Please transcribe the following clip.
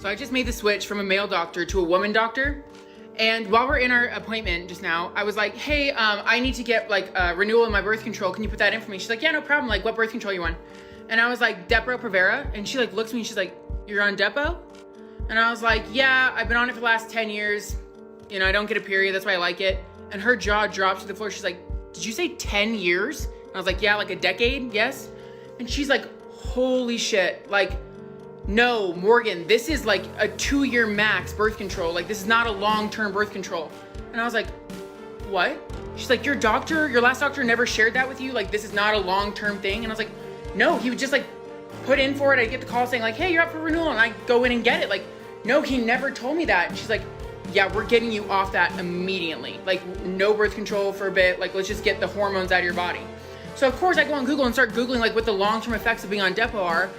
So I just made the switch from a male doctor to a woman doctor. And while we're in our appointment just now, I was like, hey, I need to get like a renewal in my birth control. Can you put that in for me? She's like, yeah, no problem. Like, what birth control you on? And I was like, Depo-Provera. And she like looks at me and she's like, you're on Depo? And I was like, yeah, I've been on it for the last 10 years. You know, I don't get a period. That's why I like it. And her jaw drops to the floor. She's like, did you say 10 years? And I was like, yeah, like a decade. Yes. And she's like, holy shit. Like, no, Morgan, this is like a 2-year max birth control. Like, this is not a long-term birth control. And I was like, what? She's like, your last doctor never shared that with you? Like, this is not a long-term thing? And I was like, no, he would just like put in for it. I'd get the call saying like, hey, you're up for renewal. And I go in and get it. Like, no, he never told me that. And she's like, yeah, we're getting you off that immediately. Like, no birth control for a bit. Like, let's just get the hormones out of your body. So of course I go on Google and start Googling like what the long-term effects of being on Depo are.